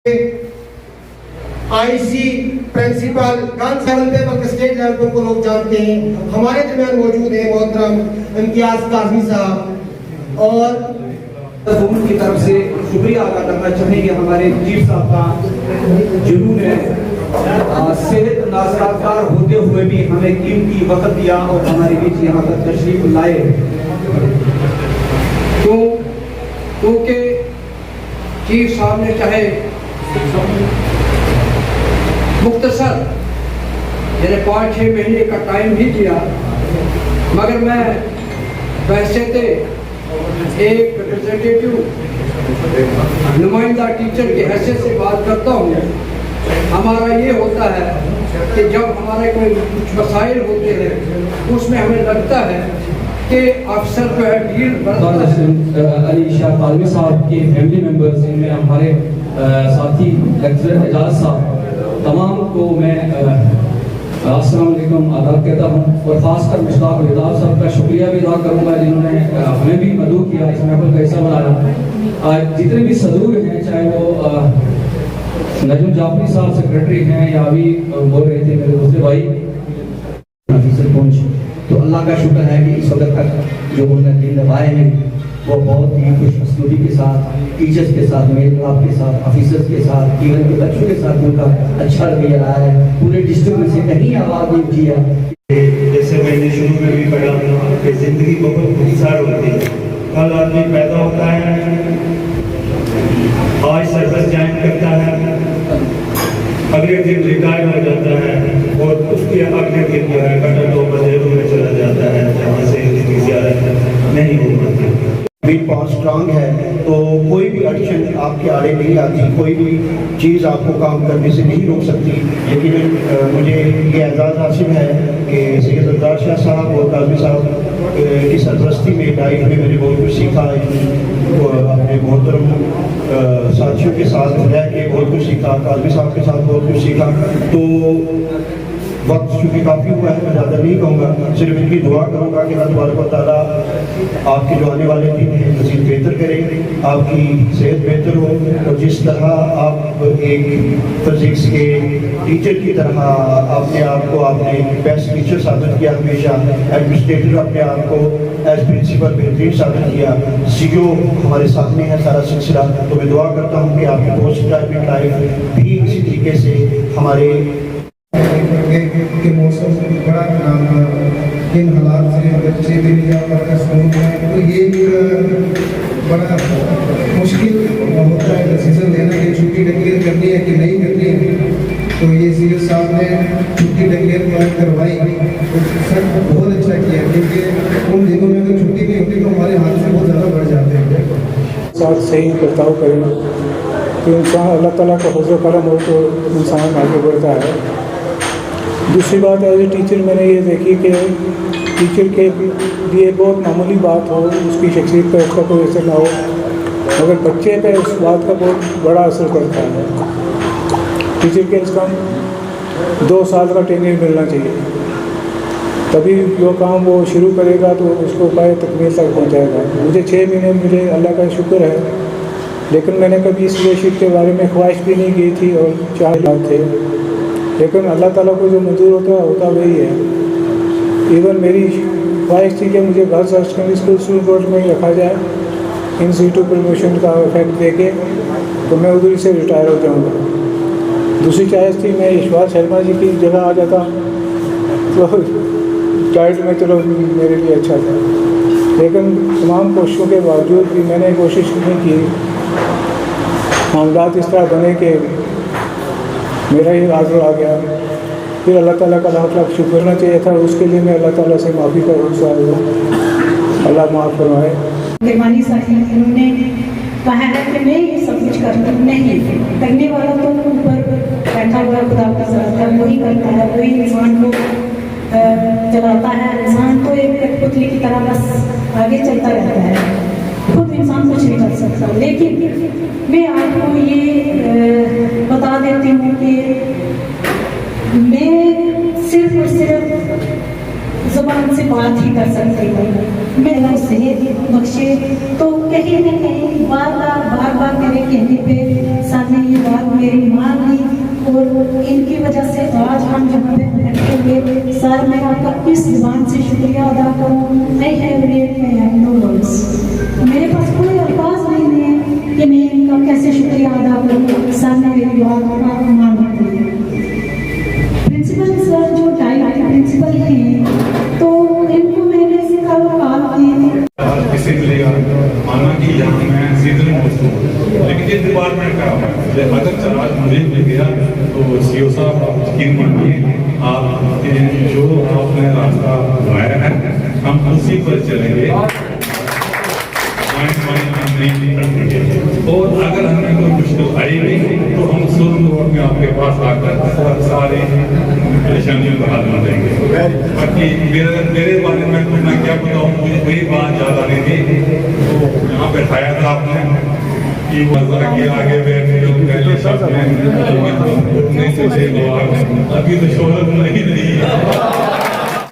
IC principal Gandhi level पे बल्कि state level पे उनको लोग जानते हैं। हमारे दरमियान मौजूद हैं मोहतरम इम्तियाज काज़मी साहब और हुकूमत की तरफ से शुक्रिया अदा करना चाहेंगे हमारे चीफ साहब का, जिन्होंने सेहत नासाकार होते हुए भी हमें कीमती वक्त दिया और हमारे बीच यहाँ तक तशरीफ लाए। क्योंकि चीफ साहब ने चाहे मुख्तसर यानी 5-6 महीने का टाइम भी दिया, मगर मैं वैसे थे एक रिप्रेजेंटेटिव नुमाइंदा टीचर की हैसियत से बात करता हूँ। हमारा ये होता है कि जब हमारे कोई कुछ मसाइल होते हैं उसमें हमें लगता है कि अफसर जो है डील अली शाह काज़मी साहब के फैमिली मेम्बर्स, इनमें हमारे साथी लेक्चरर एजाज साहब, तमाम को मैं अस्सलाम वालेकुम आदाब कहता हूँ और ख़ासकर मुश्ताक विदार साहब का शुक्रिया भी अदा करूँगा जिन्होंने हमें भी मदऊ किया, इस महफिल का हिस्सा बनाया। जितने भी सदूर हैं, चाहे वो नजम जाफरी साहब सेक्रेटरी हैं या अभी बोल रहे थे मेरे दूसरे भाई ऑफिसर पहुँच, तो अल्लाह का शुक्र है कि इस वक्त तक जो उन्होंने दिन निभाए हैं वो बहुत ही खुशनसीबी के साथ, टीचर्स के साथ, मेल मिलाप के साथ, ऑफिसर्स के साथ, इवन के बच्चों के साथ उनका अच्छा रवैया रहा है। पूरे डिस्ट्रिक्ट में से कहीं आवाज़ नहीं उठी है। जैसे मैंने शुरू में भी पढ़ा कि ज़िंदगी बहुत खुशहाल होती है। कल आदमी पैदा होता है, आज सर्विस ज्वाइन करता है, अगले दिन रिटायर हो जाता है और उसके अगले दिन जो है कटा तो बजेरों में चला जाता है जहाँ से इसकी ज़्यादा नहीं हो पाती। बीट बहुत स्ट्रांग है तो कोई भी अड़चन आपके आड़े नहीं आती, कोई भी चीज़ आपको काम करने से नहीं रोक सकती। लेकिन मुझे ये एजाज़ हासिल है कि सैयद अब्दार शाह साहब और काज़मी साहब की सरपरस्ती में डाइट में मैंने बहुत कुछ सीखा, अपने मोहतरम साथियों के साथ रह के बहुत कुछ सीखा, काज़मी साहब के साथ बहुत कुछ सीखा। तो वक्त चूँकि काफ़ी हुआ है, मैं ज़्यादा नहीं कहूँगा, सिर्फ इनकी दुआ करूँगा कि अल्लाह तबारक व तआला आपके जो आने वाले दिन हैं मज़ीद बेहतर करें, आपकी सेहत बेहतर हो और जिस तरह आप एक फिजिक्स के टीचर की तरह अपने आप को आपने बेस्ट टीचर साबित किया, हमेशा एडमिनिस्ट्रेटर अपने आप को एज प्रिंसिपल बेहतरीन साबित किया, सीओ हमारे सामने है सारा सिलसिला। तो मैं दुआ करता हूँ कि आपकी पोस्ट रिटायरमेंट लाइफ भी इसी तरीके से हमारे के मौसम बड़ा इन हालात से बच्चे भी या तो ये बड़ा मुश्किल होता है डिसीजन लेना कि छुट्टी डिक्लेयर करनी है कि नहीं करनी है। तो ये सीओ साहब ने छुट्टी डिक्लेयर करवाई तो सर बहुत अच्छा किया, क्योंकि उन दिनों में अगर छुट्टी नहीं होती तो हमारे हाथ से बहुत ज़्यादा बढ़ जाते हैं। साथ सही बर्ताव करें तो इंसान अल्लाह ताला का फज़ल करम हो तो इंसान आगे बढ़ता है। दूसरी बात एज ए टीचर मैंने ये देखी कि टीचर के लिए बहुत मामूली बात हो, उसकी शख्सियत पर उसका कोई असर ना हो, मगर बच्चे पे उस बात का बहुत बड़ा असर पड़ता है। टीचर के कम 2 साल का ट्रेनिंग मिलना चाहिए, तभी जो काम वो शुरू करेगा तो उसको पाए तकमील तक पहुँचाएगा। मुझे 6 महीने मिले, अल्लाह का शुक्र है, लेकिन मैंने कभी इस लीडरशिप के बारे में ख्वाहिश भी नहीं की थी और 4 लाख थे, लेकिन अल्लाह ताला को जो मंजूर होता वही है। इवन मेरी ख्वाहिश थी कि मुझे girls higher secondary school student board में ही रखा जाए, इन सीटू प्रमोशन का इफेक्ट देके तो मैं उधर से रिटायर हो जाऊँगा। दूसरी ख्वाहिश थी मैं यशपाल शर्मा जी की जगह आ जाता तो चाइल्ड में चलो मेरे लिए अच्छा था, लेकिन तमाम कोशिशों के बावजूद भी मैंने कोशिश नहीं की। मामलात इस तरह बने कि मेरा ही आज़र आ गया, फिर अल्लाह ताला का लाख शुक्र करना चाहिए था, उसके लिए मैं अल्लाह ताला से माफ़ी का गुज़ार हूँ, अल्लाह माफ़ फरमाए। बेमानी साथी उन्होंने कहा है कि मैं ये सब कुछ करता नहीं, करने वाला तो ऊपर बैठा हुआ खुदा का साथ है, वही करता है, वही इंसान को चलाता है। इंसान तो एक कठपुतली की तरह बस आगे चलता रहता है, खुद इंसान कुछ नहीं कर सकता। लेकिन मैं आपको ये बता देती हूँ कि मैं सिर्फ और सिर्फ ज़बान से बात ही कर सकती हूँ। मैं सेहत बख्शे तो कहीं न कहीं बार बार मेरे कहने पे सामने ये बात सर मैं आपका किस जुबान से शुक्रिया अदा करूँ, आई हैव नो वर्ड्स। मेरे पास कोई अल्फाज नहीं है कि मैं इनका कैसे शुक्रिया अदा करूँ। सर ने मेरी दुआ का मान रखी। प्रिंसिपल सर जो टाइप के प्रिंसिपल हैं तो इनको मैंने कल कॉल की थी। किसी मिलेगा माना कि यहाँ मैं सीजन पोस्ट हूँ, लेकिन जिस डिपार्टमेंट का अगर आज मुझे मिल गया तो सीओ साहब आप यकीन मानिए, आप जो आपने रास्ता बनाया है हम उसी पर चलेंगे और अगर हमें कोई मुश्किल आई नहीं तो हम सुरम रोड में आपके पास आकर सारी परेशानियों का हल कर देंगे। बाकी मेरे बारे में तो मैं क्या बताऊँ, मुझे वही बात याद आ रही थी तो यहाँ बैठाया था आपने कि मजा के आगे बैठ जो पहले शब्द में अभी तो शोहरत नहीं